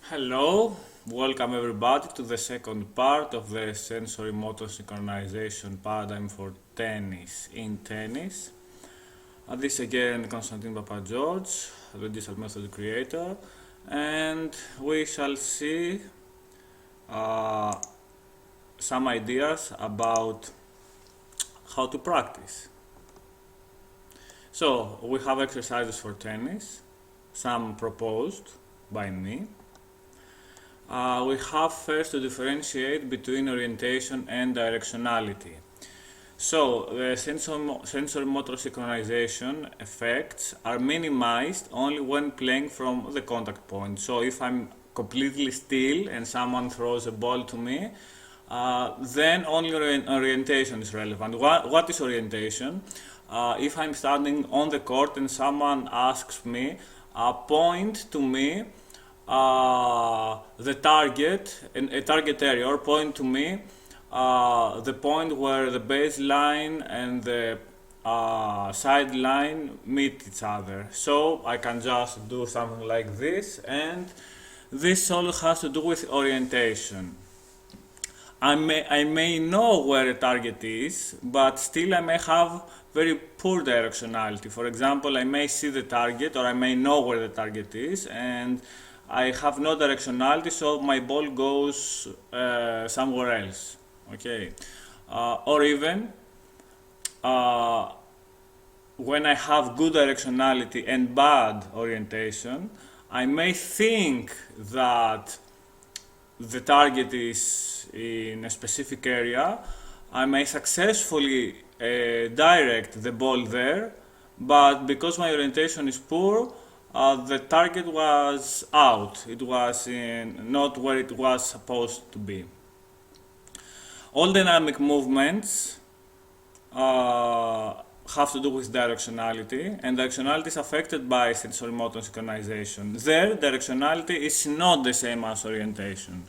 Hello, welcome everybody to the second part of the SensoriMotor Synchronization paradigm for tennis in tennis. This again Konstantin Papageorge, the digital method creator, and we shall see uh, some ideas about how to practice. So we have exercises for tennis, some proposed by me. We have first to differentiate between orientation and directionality. So the sensor-motor synchronization effects are minimized only when playing from the contact point. So if I'm completely still and someone throws a ball to me, then only orientation is relevant. What is orientation? If I'm standing on the court and someone asks me, point to me the target, a target area, or point to me the point where the baseline and the sideline meet each other. So I can just do something like this, and this all has to do with orientation. I may know where a target is, but still I may have very poor directionality. For example, I may see the target, or I may know where the target is, and I have no directionality, so my ball goes somewhere else. Okay, or even when I have good directionality and bad orientation, I may think that the target is in a specific area. I may successfully direct the ball there, but because my orientation is poor, the target was out. It was not where it was supposed to be. All dynamic movements have to do with directionality, and directionality is affected by SensoriMotor synchronization. There, directionality is not the same as orientation.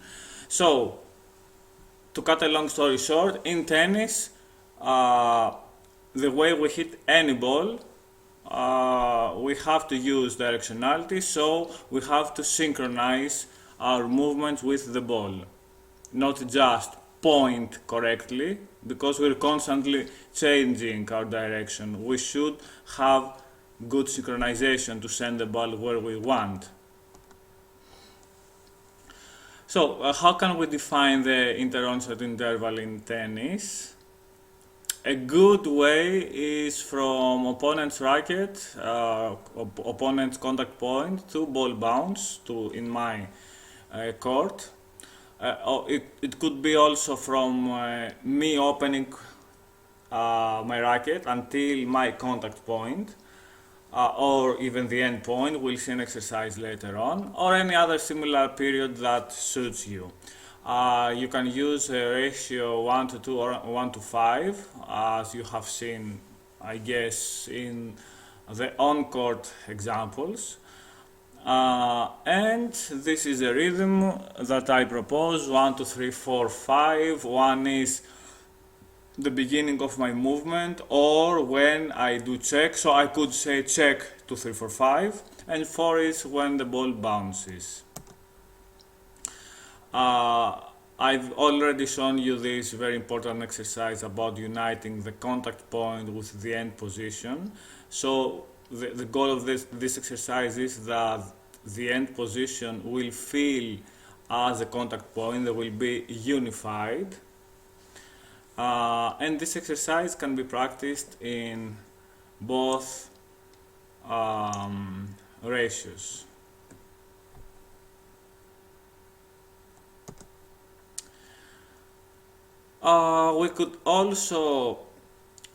So, to cut a long story short, in tennis, the way we hit any ball, we have to use directionality, so we have to synchronize our movements with the ball, not just point correctly, because we're constantly changing our direction. We should have good synchronization to send the ball where we want. So how can we define the inter-onset interval in tennis? A good way is from opponent's racket, opponent's contact point to ball bounce to in my court. It could be also from me opening my racket until my contact point, or even the end point. We'll see an exercise later on, or any other similar period that suits you. You can use a ratio 1 to 2 or 1 to 5, as you have seen, I guess, in the on-court examples. And this is a rhythm that I propose: 1, 2, 3, 4, 5. 1 is the beginning of my movement, or when I do check, so I could say check 2, 3, 4, 5, and 4 is when the ball bounces. I've already shown you this very important exercise about uniting the contact point with the end position. So the goal of this exercise is that the end position will feel as a contact point. They will be unified. And this exercise can be practiced in both ratios. We could also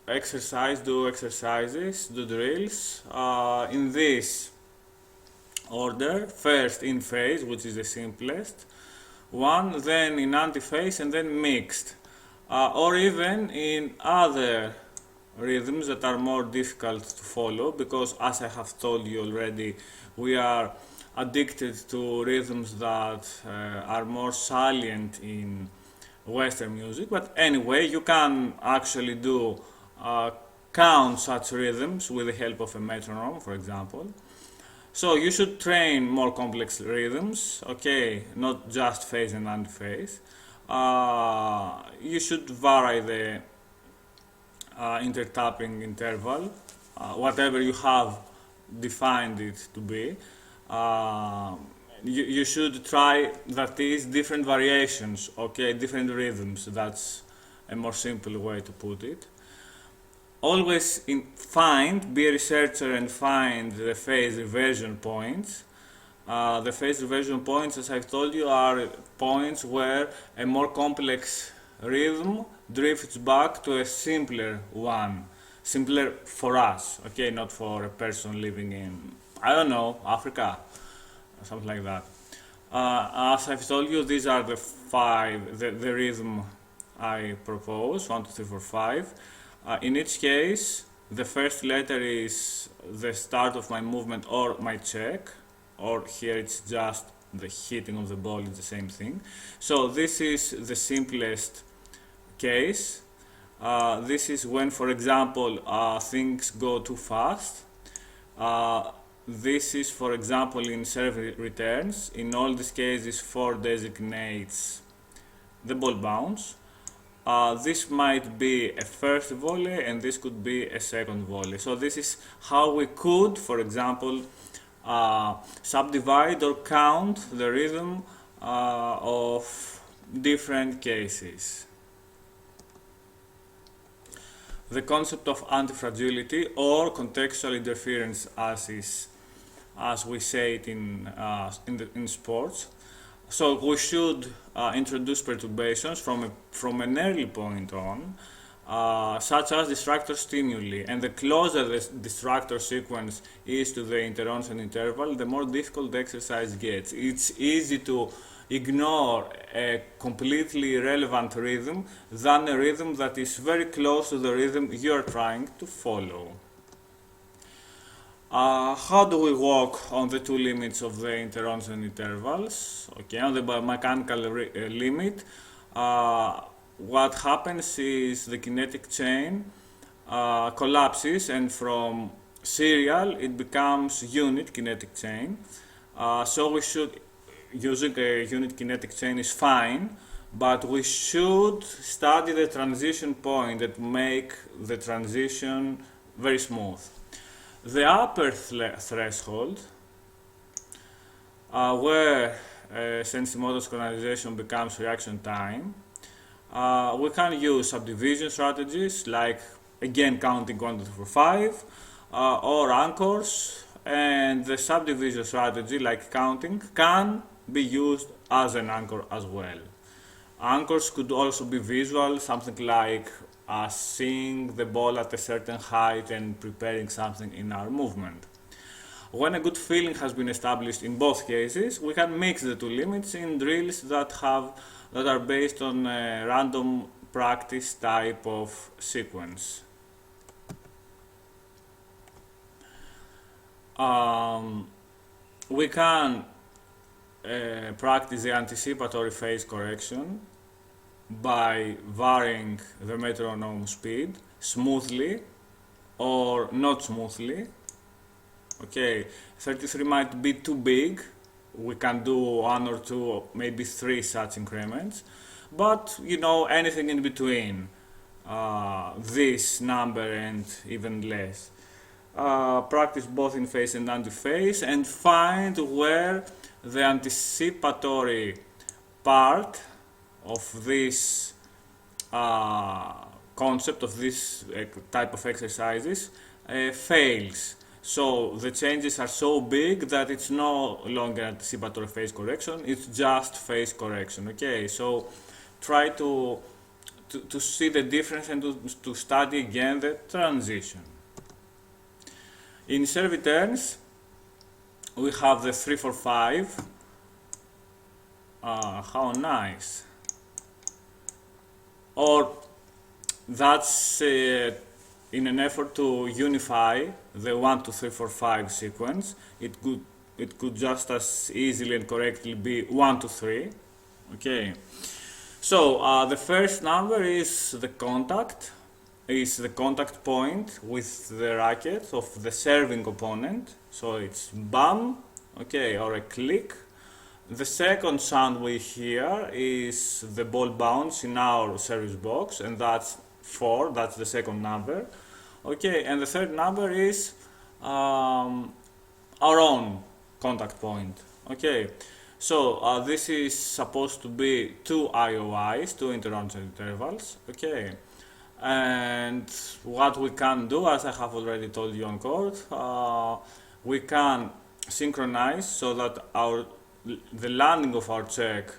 do exercises, do drills in this order: first in phase, which is the simplest one, then in anti-phase, and then mixed, or even in other rhythms that are more difficult to follow, because as I have told you already, we are addicted to rhythms that are more salient in Western music. But anyway, you can actually do count such rhythms with the help of a metronome, for example. So you should train more complex rhythms, okay, not just phase and anti-phase. You should vary the intertapping interval, whatever you have defined it to be. Uh, you should try, that is, different variations, okay, different rhythms. That's a more simple way to put it. Always be a researcher and find the phase reversion points. The phase reversion points, as I've told you, are points where a more complex rhythm drifts back to a simpler one. Simpler for us, okay, not for a person living in, I don't know, Africa, or something like that. As I've told you, these are the rhythm I propose, 1, 2, 3, 4, 5. In each case, the first letter is the start of my movement or my check, or here it's just the hitting of the ball, it's the same thing. So this is the simplest case. This is when, for example, things go too fast. This is, for example, in serve returns. In all these cases, 4 designates the ball bounce. This might be a first volley and this could be a second volley. So this is how we could, for example, subdivide or count the rhythm of different cases. The concept of anti-fragility or contextual interference, as we say it in sports. So we should introduce perturbations from an early point on, such as distractor stimuli. And the closer the distractor sequence is to the inter-onset interval, the more difficult the exercise gets. It's easy to ignore a completely irrelevant rhythm than a rhythm that is very close to the rhythm you're trying to follow. How do we work on the two limits of the inter-onset intervals? Okay, on the biomechanical limit, what happens is the kinetic chain collapses, and from serial it becomes unit kinetic chain. So we should, using a unit kinetic chain is fine, but we should study the transition point that make the transition very smooth. The upper threshold, where SensoriMotor synchronization becomes reaction time, we can use subdivision strategies like, again, counting 1, 2, 3, 4, 5, or anchors, and the subdivision strategy like counting can be used as an anchor as well. Anchors could also be visual, something like seeing the ball at a certain height and preparing something in our movement. When a good feeling has been established in both cases, we can mix the two limits in drills that are based on a random practice type of sequence. We can practice the anticipatory phase correction by varying the metronome speed smoothly or not smoothly. Okay, 33 might be too big. We can do 1 or 2 or maybe 3 such increments, but you know, anything in between this number and even less. Practice both in phase and anti-phase and find where the anticipatory part of this concept of this type of exercises fails. So the changes are so big that it's no longer anticipatory phase correction, it's just phase correction. Okay, so try to see the difference and to study again the transition. In serve returns, we have the 3, 4, 5. How nice. Or that's in an effort to unify the 1, 2, 3, 4, 5 sequence. It could just as easily and correctly be 1, 2, 3. Okay. So the first number is the contact. is the contact point with the racket of the serving opponent. So it's bam, okay, or a click. The second sound we hear is the ball bounce in our service box, and that's 4, that's the second number. Okay, and the third number is our own contact point. Okay, so this is supposed to be 2 IOIs, 2 interonsal intervals. Okay, and what we can do, as I have already told you on code, we can synchronize so that the landing of our check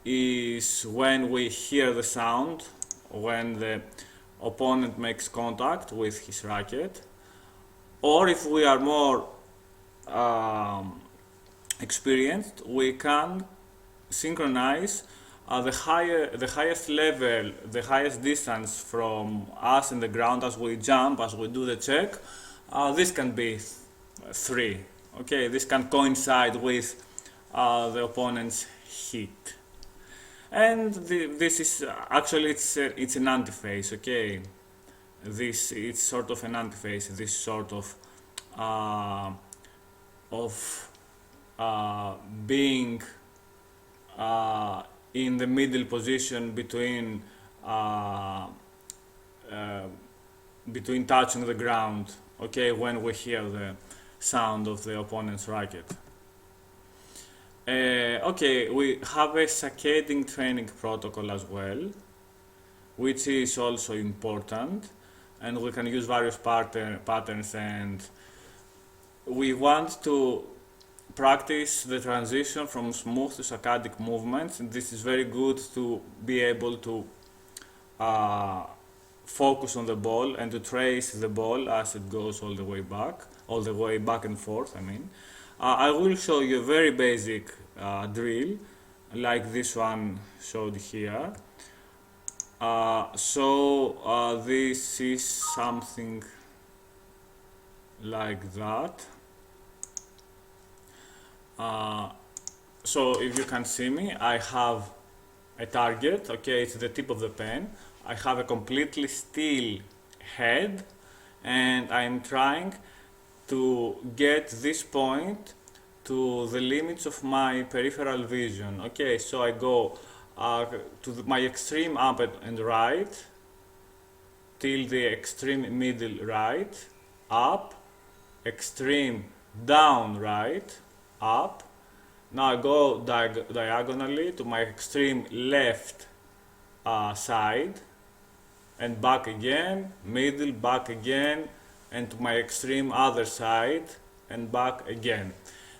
is when we hear the sound, when the opponent makes contact with his racket, or if we are more experienced, we can synchronize the highest level, the highest distance from us and the ground as we jump, as we do the check. This can be 3. Okay, this can coincide with the opponent's hit. And this is actually it's an antiphase. Okay, it's sort of an antiphase. This sort of being in the middle position between touching the ground. Okay, when we hear the sound of the opponent's racket. Okay, we have a saccading training protocol as well, which is also important, and we can use various patterns, and we want to practice the transition from smooth to saccadic movements, and this is very good to be able to focus on the ball and to trace the ball as it goes all the way back and forth, I mean. I will show you a very basic drill, like this one showed here. This is something like that. So if you can see me, I have a target, okay, it's the tip of the pen. I have a completely still head, and I'm trying to get this point to the limits of my peripheral vision. Okay, so I go to my extreme up and right, till the extreme middle right, up, extreme down right, up. Now I go diagonally to my extreme left side, and back again, middle, back again, and to my extreme other side, and back again.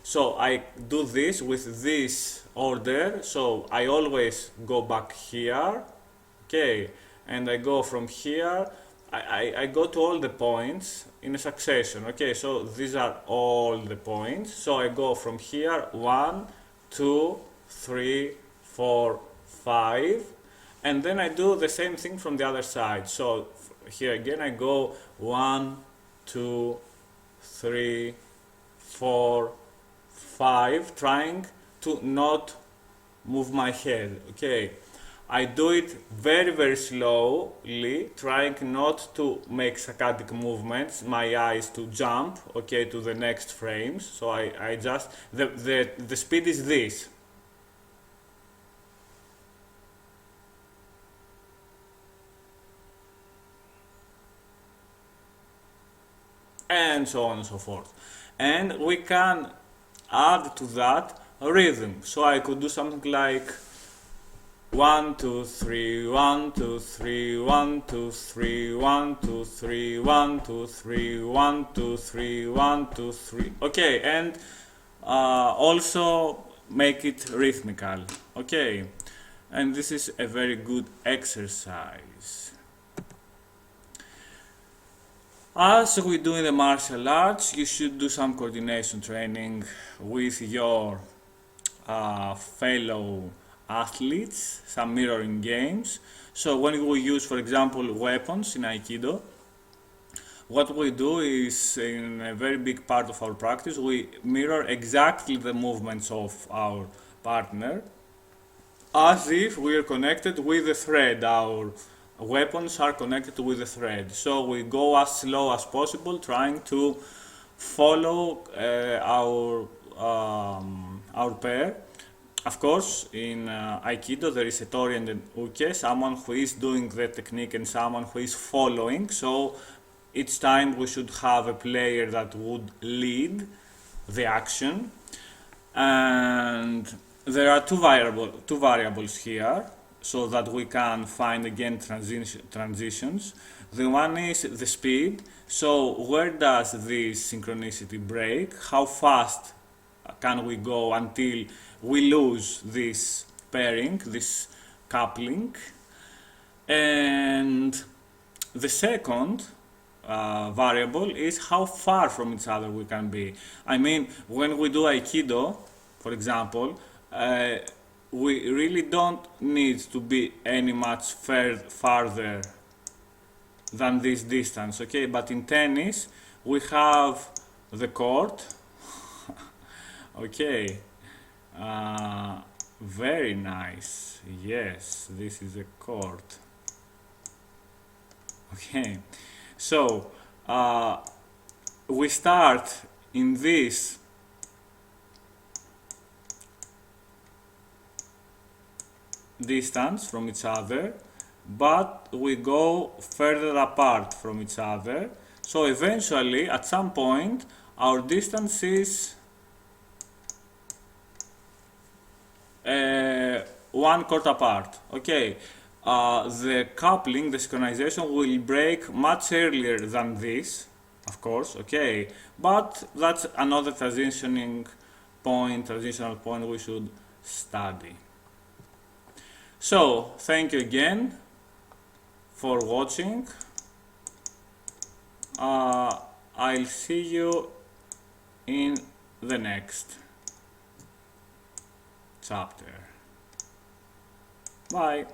So I do this with this order, so I always go back here, okay, and I go from here, I go to all the points in a succession, okay, so these are all the points, so I go from here, 1, 2, 3, 4, 5, and then I do the same thing from the other side. So here again I go 1, 2, 3, 4, 5, trying to not move my head. Okay, I do it very, very slowly, trying not to make saccadic movements, my eyes to jump, okay, to the next frames. So I just, the speed is this. And so on and so forth. And we can add to that a rhythm. So I could do something like 1, 2, 3, 1, 2, 3, 1, 2, 3, 1, 2, 3, 1, 2, 3, 1, 2, 3, 1, 2, 3. Okay, and also make it rhythmical. Okay, and this is a very good exercise. As we do in the martial arts, you should do some coordination training with your fellow athletes, some mirroring games. So when we use, for example, weapons in Aikido, what we do is, in a very big part of our practice, we mirror exactly the movements of our partner, as if we are connected with the thread, weapons are connected with the thread. So we go as slow as possible, trying to follow our pair. Of course, in Aikido there is a Tori and an Uke, someone who is doing the technique and someone who is following. So each time we should have a player that would lead the action. And there are two variables here, so that we can find again transitions. The one is the speed, so where does this synchronicity break? How fast can we go until we lose this pairing, this coupling? And the second variable is how far from each other we can be. I mean, when we do Aikido, for example, we really don't need to be any much farther than this distance, okay? But in tennis, we have the court, okay? Very nice, yes, this is a court, okay? So, we start in this distance from each other, but we go further apart from each other. So eventually, at some point, our distance is one court apart. Okay, the coupling, the synchronization will break much earlier than this, of course. Okay, but that's another transitional point we should study. So, thank you again for watching. I'll see you in the next chapter. Bye.